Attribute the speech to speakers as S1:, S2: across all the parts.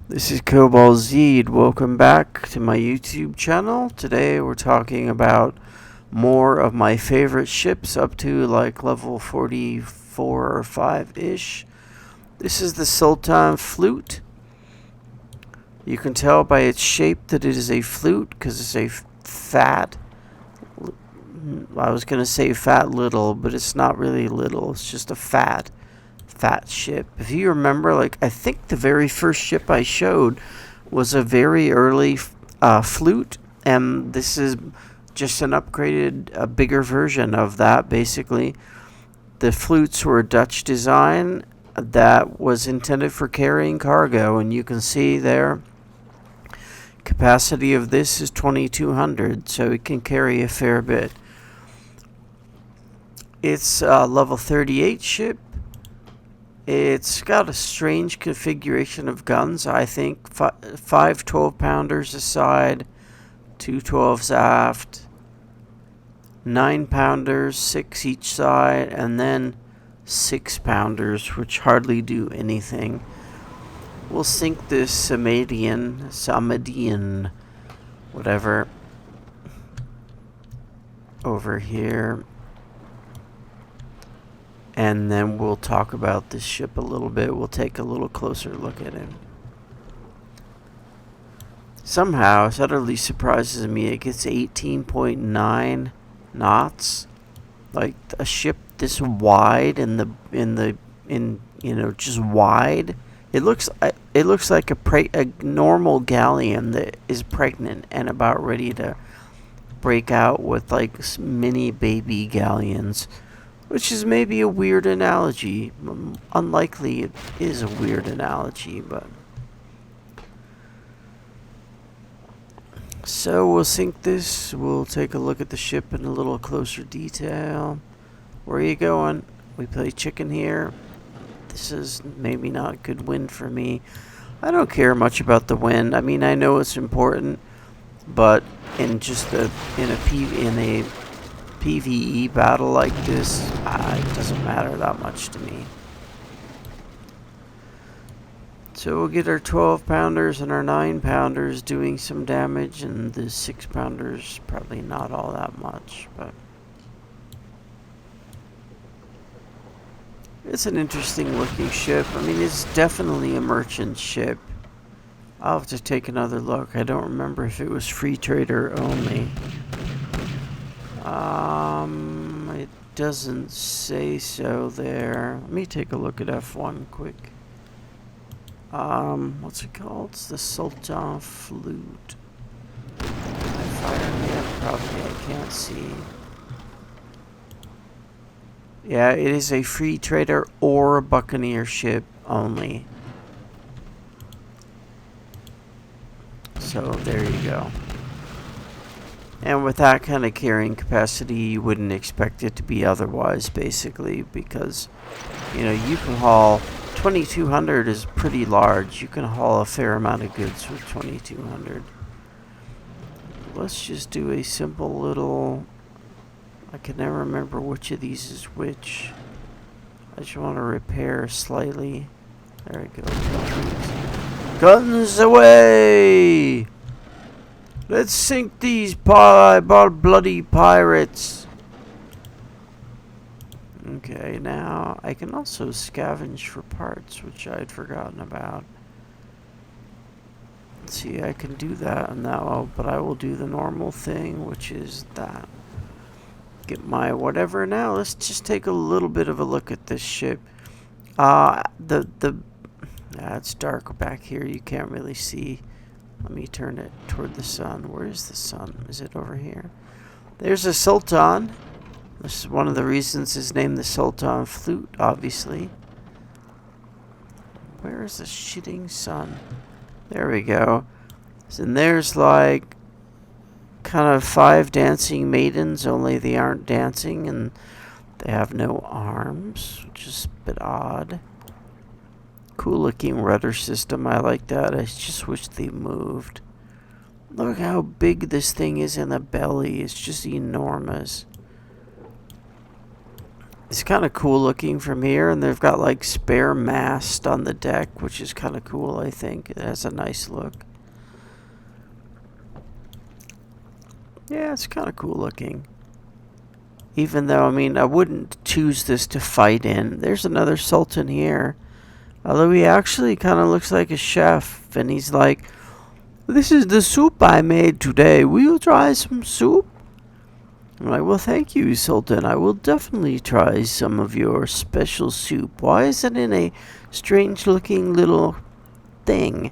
S1: This is Cobalt Zed. Welcome back to my YouTube channel. Today we're talking about more of my favorite ships up to like level 44 or 5-ish. This is the Sultan Flute. You can tell by its shape that it is a flute because it's a fat, I was going to say fat little, but it's not really little. It's just a fat ship. If you remember, like, I think the very first ship I showed was a very early flute, and this is just an upgraded, a bigger version of that, basically. The flutes were a Dutch design that was intended for carrying cargo, and you can see there, capacity of this is 2200, so it can carry a fair bit. It's a level 38 ship. It's got a strange configuration of guns, I think. Five 12-pounders aside, two 12s aft, 9-pounders, 6 each side, and then 6-pounders, which hardly do anything. We'll sink this Samadian, whatever, over here. And then we'll talk about this ship a little bit. We'll take a little closer look at it. Somehow, it utterly surprises me. It gets 18.9 knots. Like a ship this wide just wide. It looks like a normal galleon that is pregnant and about ready to break out with like mini baby galleons. Which is maybe a weird analogy. Unlikely it is a weird analogy, but... So we'll sink this. We'll take a look at the ship in a little closer detail. Where are you going? We play chicken here. This is maybe not a good win for me. I don't care much about the win. I mean, I know it's important, but in a PvE battle like this, it doesn't matter that much to me. So we'll get our 12-pounders and our 9-pounders doing some damage, and the 6-pounders probably not all that much, but it's an interesting looking ship. I mean, it's definitely a merchant ship. I'll have to take another look. I don't remember if it was free trader only. It doesn't say so there. Let me take a look at F1 quick. What's it called? It's the Sultan Flute. Am I firing it? Probably I can't see. Yeah, it is a free trader or a buccaneer ship only. So there you go. And with that kind of carrying capacity, you wouldn't expect it to be otherwise, basically, because, you know, you can haul 2,200 is pretty large. You can haul a fair amount of goods with 2,200. Let's just do a simple little... I can never remember which of these is which. I just want to repair slightly. There we go. Guns away! Let's sink these bloody pirates. Okay, now I can also scavenge for parts, which I had forgotten about. Let's see, I can do that and that, but I will do the normal thing, which is that. Get my whatever. Now let's just take a little bit of a look at this ship. It's dark back here. You can't really see. Let me turn it toward the sun. Where is the sun? Is it over here? There's a Sultan. This is one of the reasons it's named the Sultan Flute, obviously. Where is the shitting sun? There we go. And there's like kind of 5 dancing maidens, only they aren't dancing and they have no arms, which is a bit odd. Cool looking rudder system. I like that. I just wish they moved. Look how big this thing is in the belly. It's just enormous. It's kind of cool looking from here, and they've got like spare mast on the deck, which is kind of cool. I think it has a nice look. Yeah, it's kind of cool looking. Even though, I mean, I wouldn't choose this to fight in. There's another Sultan here. Although he actually kind of looks like a chef, and he's like, "This is the soup I made today. Will you try some soup?" I'm like, "Well, thank you, Sultan. I will definitely try some of your special soup. Why is it in a strange-looking little thing?"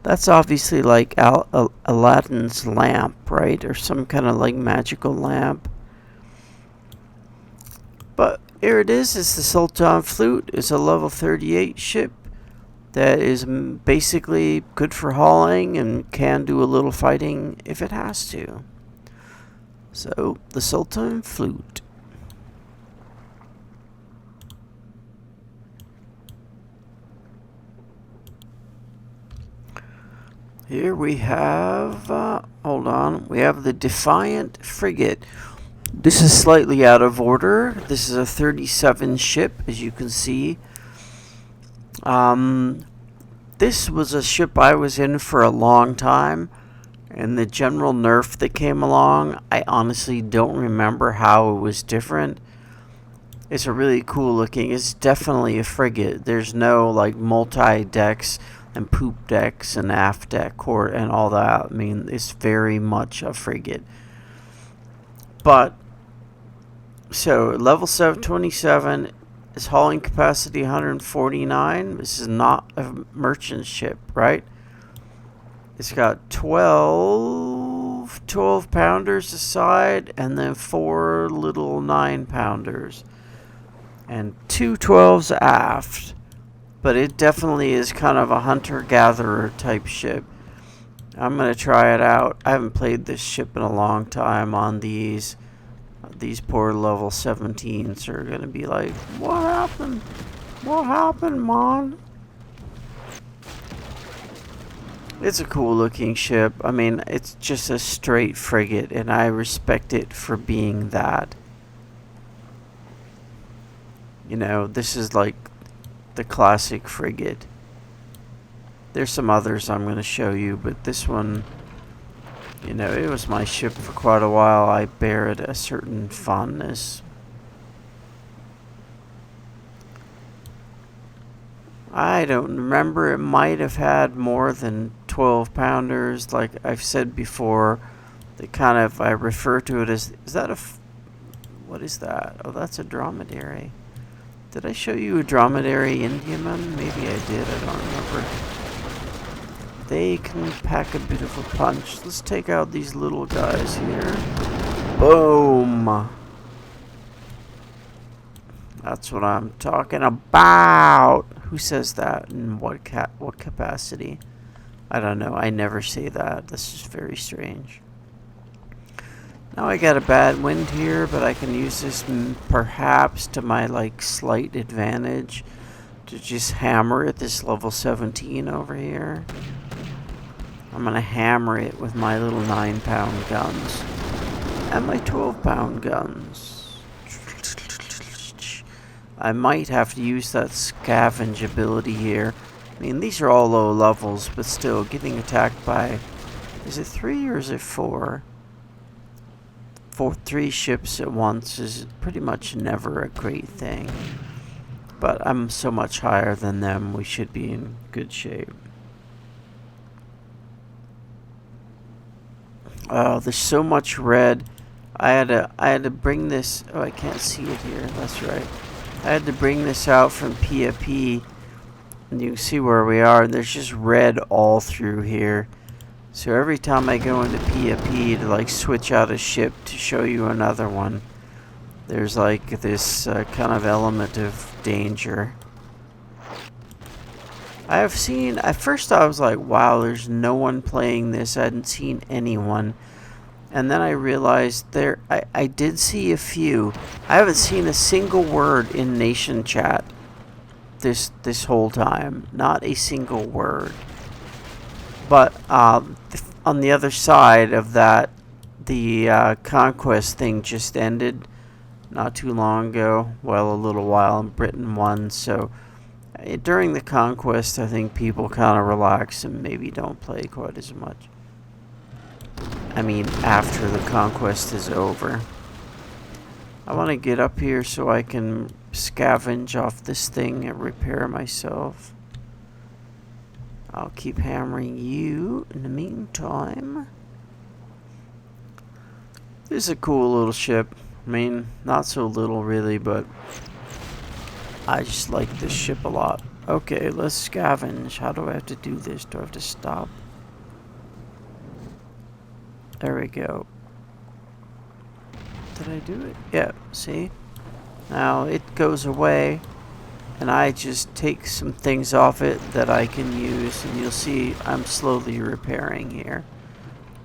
S1: That's obviously like Aladdin's lamp, right? Or some kind of like magical lamp. But here it is. It's the Sultan Flute. It's a level 38 ship that is basically good for hauling and can do a little fighting if it has to. So, the Sultan Flute. Here we have, hold on, we have the Defiant Frigate. This is slightly out of order. This is a 37 ship, as you can see. This was a ship I was in for a long time, and the general nerf that came along, I honestly don't remember how it was different. It's a really cool looking, it's definitely a frigate. There's no like multi-decks and poop decks and aft deck court and all that. I mean, it's very much a frigate. But so level 727 is hauling capacity 149. This is not a merchant ship, right? It's got 12 pounders aside, and then 4 little 9 pounders, and 2 12s aft. But it definitely is kind of a hunter-gatherer type ship. I'm going to try it out. I haven't played this ship in a long time on these. These poor level 17s are going to be like, "What happened? What happened, Mon?" It's a cool looking ship. I mean, it's just a straight frigate, and I respect it for being that. You know, this is like the classic frigate. There's some others I'm going to show you, but this one, you know, it was my ship for quite a while. I bear it a certain fondness. I don't remember. It might have had more than 12 pounders. Like I've said before, they kind of, I refer to it as, is that a, what is that? Oh, that's a dromedary. Did I show you a dromedary Indiaman? Maybe I did, I don't remember. They can pack a bit of a punch. Let's take out these little guys here. Boom! That's what I'm talking about. Who says that? In what capacity? I don't know. I never say that. This is very strange. Now I got a bad wind here, but I can use this perhaps to my like slight advantage to just hammer at this level 17 over here. I'm gonna hammer it with my little 9-pound guns and my 12-pound guns. I might have to use that scavenge ability here. I mean, these are all low levels, but still getting attacked by, is it 3 or is it 4? 3 ships at once is pretty much never a great thing. But I'm so much higher than them, we should be in good shape. Oh, there's so much red. I had to bring this. Oh, I can't see it here. That's right. I had to bring this out from P, and you can see where we are. And there's just red all through here. So every time I go into P to like switch out a ship to show you another one, there's like this kind of element of danger. I have seen, at first I was like, wow, there's no one playing this. I hadn't seen anyone. And then I realized I did see a few. I haven't seen a single word in Nation Chat this whole time. Not a single word. But on the other side of that, the Conquest thing just ended. not too long ago. Well, a little while, and Britain won. So during the conquest, I think people kind of relax and maybe don't play quite as much. I mean, after the conquest is over. I want to get up here so I can scavenge off this thing and repair myself. I'll keep hammering you in the meantime. This is a cool little ship. I mean, not so little really, but I just like this ship a lot. Okay, let's scavenge. How do I have to do this? Do I have to stop? There we go. Did I do it? Yeah, see? Now it goes away, and I just take some things off it that I can use, and you'll see I'm slowly repairing here.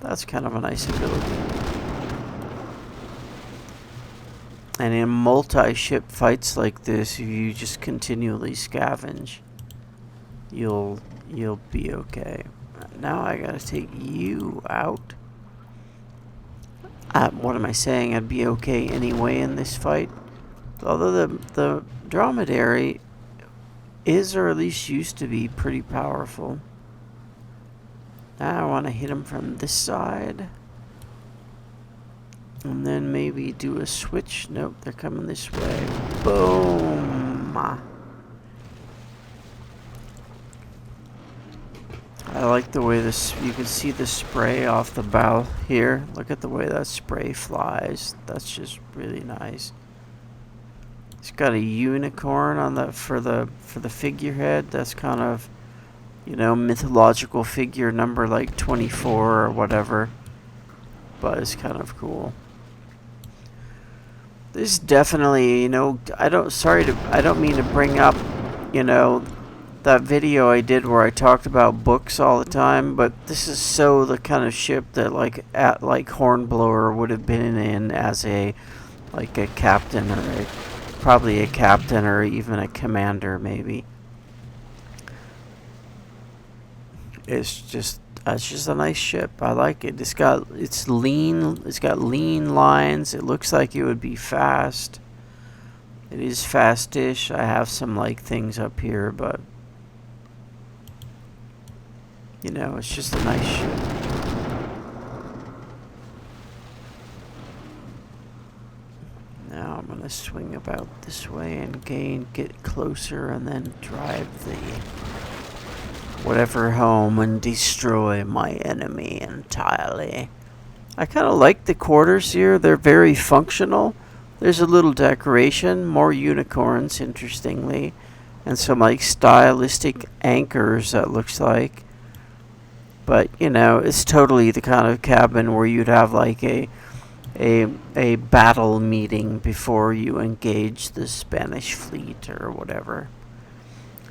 S1: That's kind of a nice ability. And in multi-ship fights like this, if you just continually scavenge, you'll be okay. Now I gotta take you out. What am I saying? I'd be okay anyway in this fight. Although the dromedary is, or at least used to be, pretty powerful. Now I want to hit him from this side. And then maybe do a switch. Nope, they're coming this way. Boom! I like the way this, you can see the spray off the bow here. Look at the way that spray flies. That's just really nice. It's got a unicorn on the for the figurehead. That's kind of, you know, mythological figure number like 24 or whatever. But it's kind of cool. This is definitely, you know, I don't mean to bring up, you know, that video I did where I talked about books all the time, but this is so the kind of ship that like Hornblower would have been in as a captain, or probably a captain, or even a commander maybe. It's just a nice ship. I like it. It's got lean lines. It looks like it would be fast. It is fastish. I have some like things up here, but you know, it's just a nice ship. Now I'm gonna swing about this way and get closer, and then drive the whatever home and destroy my enemy entirely. I kind of like the quarters here. They're very functional. There's a little decoration, more unicorns, interestingly, and some like stylistic anchors, that looks like. But you know, it's totally the kind of cabin where you'd have like a battle meeting before you engage the Spanish fleet or whatever.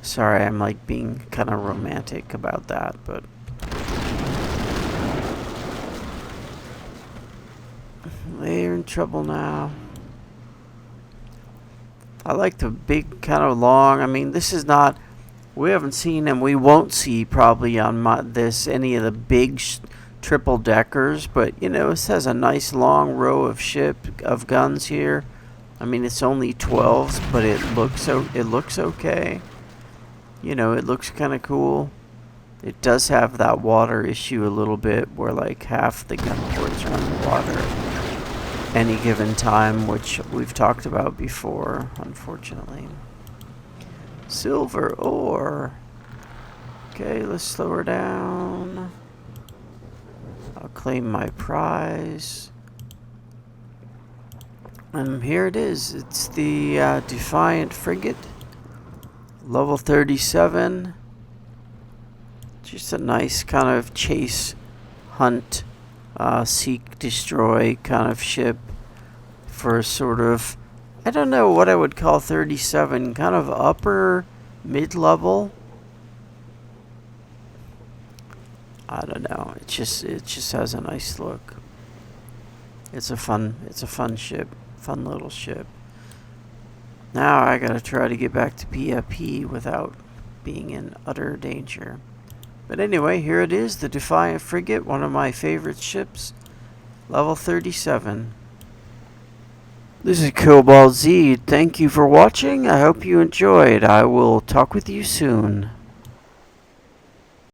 S1: Sorry, I'm like being kind of romantic about that, but they're in trouble now. I like the big kind of long, I mean, this is not, we haven't seen, and we won't see probably on any of the big triple deckers, but you know, this has a nice long row of guns here. I mean, it's only 12s, but it looks okay. You know, it looks kind of cool. It does have that water issue a little bit, where like half the gun ports are underwater any given time, which we've talked about before, unfortunately. Silver ore. Okay, let's slow her down. I'll claim my prize. And here it is. It's the Defiant Frigate. Level 37. Just a nice kind of chase, hunt, seek, destroy kind of ship for sort of, I don't know what I would call 37, kind of upper mid-level. I don't know. It just has a nice look. It's a fun ship, fun little ship. Now I gotta try to get back to PFP without being in utter danger. But anyway, here it is, the Defiant Frigate, one of my favorite ships. Level 37. This is Cobalt Z. Thank you for watching. I hope you enjoyed. I will talk with you soon.